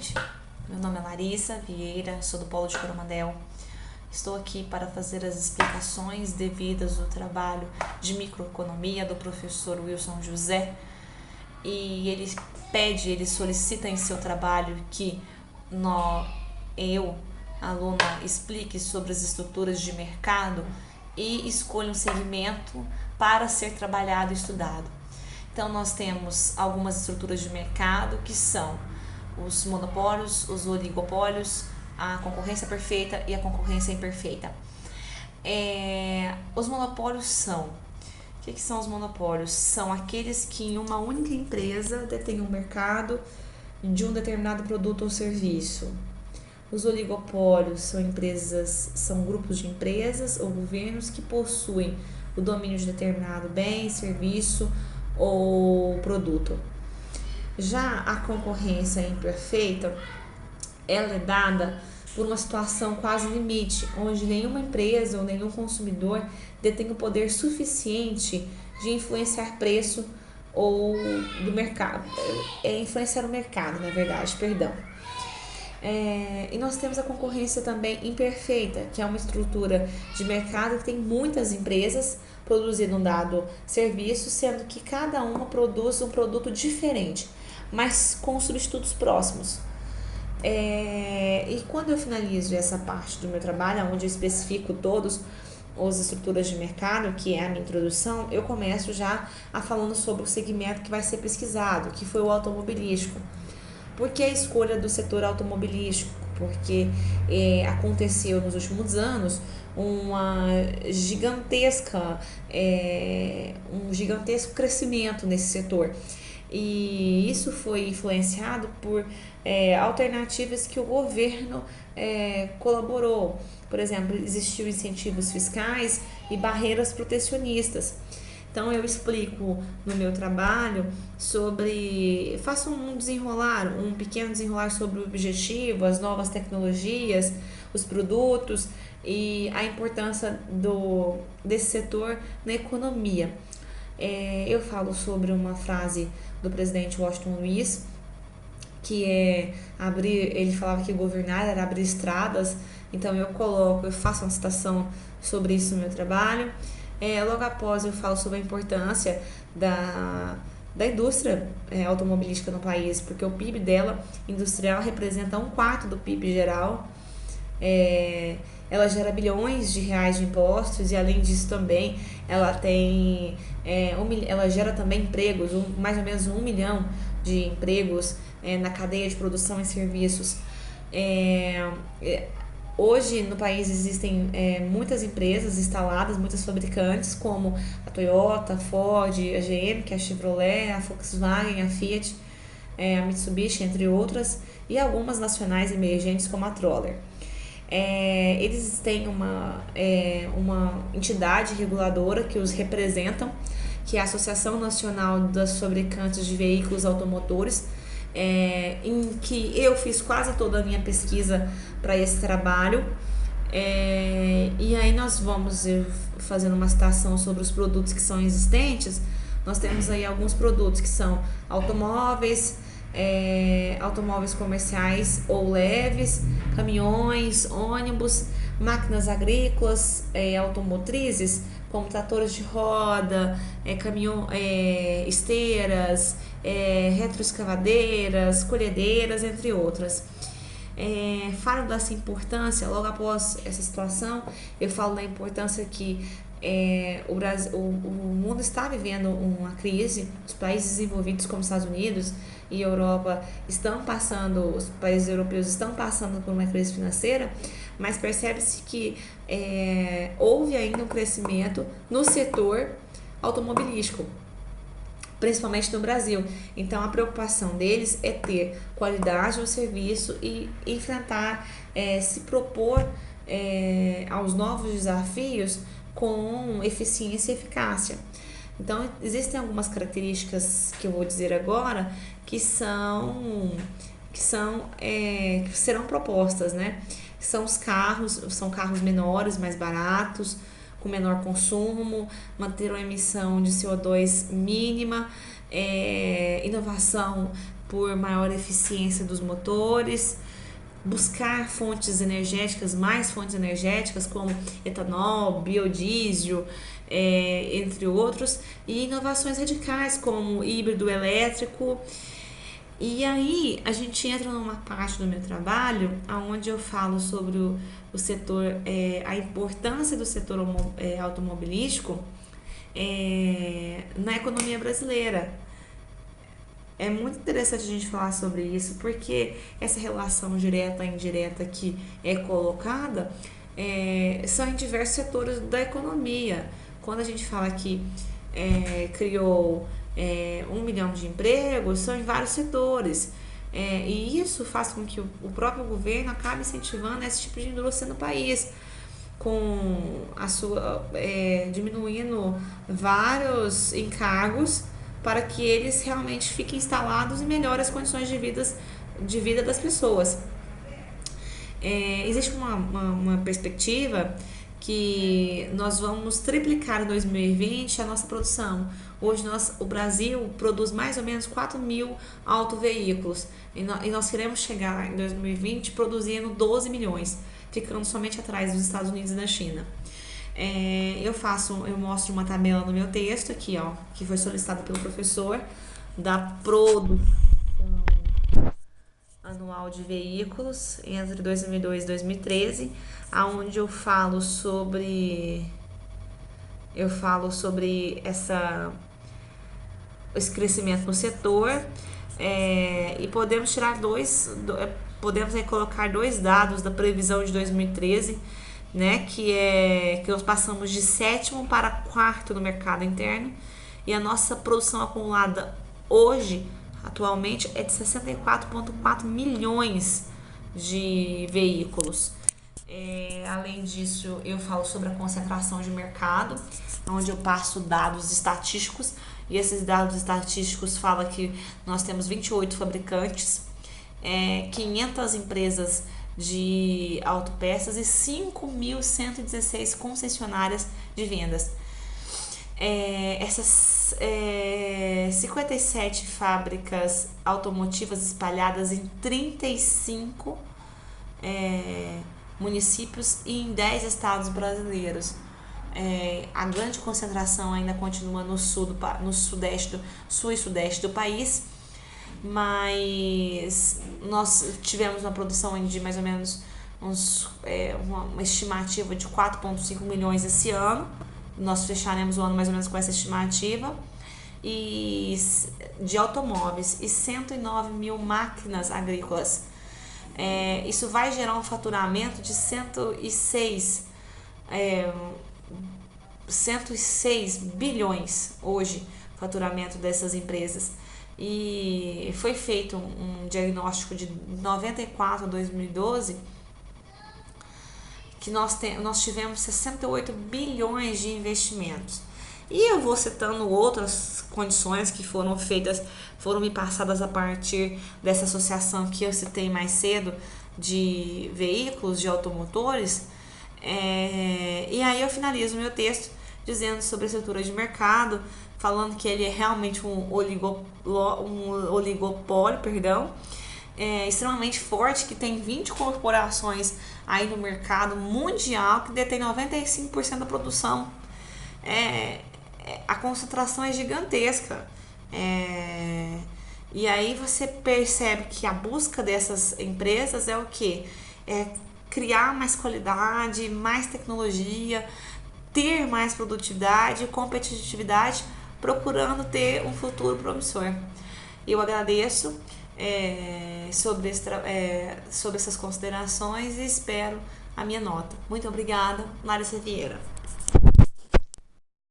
noite. Meu nome é Larissa Vieira, sou do Polo de Coromandel. Estou aqui para fazer as explicações devidas ao trabalho de microeconomia do professor Wilson José. E ele solicita em seu trabalho que eu, aluna, explique sobre as estruturas de mercado e escolha um segmento para ser trabalhado e estudado. Então, nós temos algumas estruturas de mercado que são os monopólios, os oligopólios, a concorrência perfeita e a concorrência imperfeita. Os monopólios são... O que são os monopólios? São aqueles que em uma única empresa detêm um mercado de um determinado produto ou serviço. Os oligopólios são grupos de empresas ou governos que possuem o domínio de determinado bem, serviço ou produto. Já a concorrência imperfeita, ela é dada por uma situação quase limite, onde nenhuma empresa ou nenhum consumidor detém o poder suficiente de influenciar preço ou do mercado, influenciar o mercado, na verdade, perdão. E nós temos a concorrência também imperfeita, que é uma estrutura de mercado que tem muitas empresas produzindo um dado serviço, sendo que cada uma produz um produto diferente, mas com substitutos próximos. E quando eu finalizo essa parte do meu trabalho, onde eu especifico todas as estruturas de mercado, que é a minha introdução, eu começo já falando sobre o segmento que vai ser pesquisado, que foi o automobilístico. Por que a escolha do setor automobilístico? Porque aconteceu nos últimos anos um gigantesco crescimento nesse setor. E isso foi influenciado por alternativas que o governo colaborou. Por exemplo, existiam incentivos fiscais e barreiras protecionistas. Então, eu explico no meu trabalho faço um pequeno desenrolar sobre o objetivo, as novas tecnologias, os produtos e a importância desse setor na economia. Eu falo sobre uma frase do presidente Washington Luiz, que ele falava que governar era abrir estradas. Então eu faço uma citação sobre isso no meu trabalho. Logo após eu falo sobre a importância da indústria automobilística no país, porque o PIB dela industrial representa 1/4 do PIB geral. Ela gera bilhões de reais de impostos e, além disso, também ela gera também empregos, mais ou menos 1 milhão de empregos na cadeia de produção e serviços. Hoje no país existem muitas empresas instaladas, muitas fabricantes, como a Toyota, a Ford, a GM, que é a Chevrolet, a Volkswagen, a Fiat, a Mitsubishi, entre outras, e algumas nacionais emergentes como a Troller. Eles têm uma entidade reguladora que os representam, que é a Associação Nacional das Fabricantes de Veículos Automotores, em que eu fiz quase toda a minha pesquisa para esse trabalho. E aí nós vamos fazendo uma citação sobre os produtos que são existentes. Nós temos aí alguns produtos que são automóveis comerciais ou leves, caminhões, ônibus, máquinas agrícolas, automotrizes, como tratores de roda, esteiras, retroescavadeiras, colhedeiras, entre outras. Falo dessa importância. Logo após essa situação, eu falo da importância que o mundo está vivendo uma crise. Os países desenvolvidos como Estados Unidos e Europa os países europeus estão passando por uma crise financeira, mas percebe-se que houve ainda um crescimento no setor automobilístico, principalmente no Brasil. Então, a preocupação deles é ter qualidade no serviço e enfrentar, se propor aos novos desafios com eficiência e eficácia. Então, existem algumas características que eu vou dizer agora que serão propostas, né? São carros menores, mais baratos, com menor consumo, manter uma emissão de CO2 mínima, inovação por maior eficiência dos motores, buscar fontes energéticas, mais fontes energéticas como etanol, biodiesel, entre outros, e inovações radicais como híbrido elétrico. E aí a gente entra numa parte do meu trabalho onde eu falo sobre o setor, a importância do setor automobilístico na economia brasileira. É muito interessante a gente falar sobre isso, porque essa relação direta e indireta que é colocada são em diversos setores da economia. Quando a gente fala que criou 1 milhão de empregos, são em vários setores. E isso faz com que o próprio governo acabe incentivando esse tipo de indústria no país, com a sua diminuindo vários encargos para que eles realmente fiquem instalados e melhorem as condições de vida das pessoas. Existe uma perspectiva que nós vamos triplicar em 2020 a nossa produção. Hoje o Brasil produz mais ou menos 4 mil autoveículos e nós queremos chegar em 2020 produzindo 12 milhões, ficando somente atrás dos Estados Unidos e da China. Eu mostro uma tabela no meu texto aqui, ó, que foi solicitada pelo professor, da produção anual de veículos entre 2002 e 2013, aonde eu falo sobre esse crescimento no setor, e podemos podemos colocar dois dados da previsão de 2013, né, que nós passamos de sétimo para quarto no mercado interno, e a nossa produção acumulada hoje, atualmente, é de 64,4 milhões de veículos. Além disso, eu falo sobre a concentração de mercado, onde eu passo dados estatísticos, e esses dados estatísticos falam que nós temos 28 fabricantes, 500 empresas de autopeças e 5.116 concessionárias de vendas. Essas 57 fábricas automotivas espalhadas em 35 municípios e em 10 estados brasileiros. A grande concentração ainda continua no sul e sudeste do país, mas nós tivemos uma produção de mais ou menos uma estimativa de 4,5 milhões esse ano. Nós fecharemos o ano mais ou menos com essa estimativa, e de automóveis, e 109 mil máquinas agrícolas. Isso vai gerar um faturamento de 106 bilhões hoje, faturamento dessas empresas. E foi feito um diagnóstico de 94 a 2012, que nós tivemos 68 bilhões de investimentos. E eu vou citando outras condições que foram me passadas a partir dessa associação que eu citei mais cedo, de veículos, de automotores. E aí eu finalizo meu texto dizendo sobre a estrutura de mercado, falando que ele é realmente um oligopólio, extremamente forte, que tem 20 corporações aí no mercado mundial que detém 95% da produção. A concentração é gigantesca. E aí você percebe que a busca dessas empresas é o quê? Criar mais qualidade, mais tecnologia, ter mais produtividade e competitividade, procurando ter um futuro promissor. Eu agradeço sobre essas considerações e espero a minha nota. Muito obrigada, Larissa Vieira.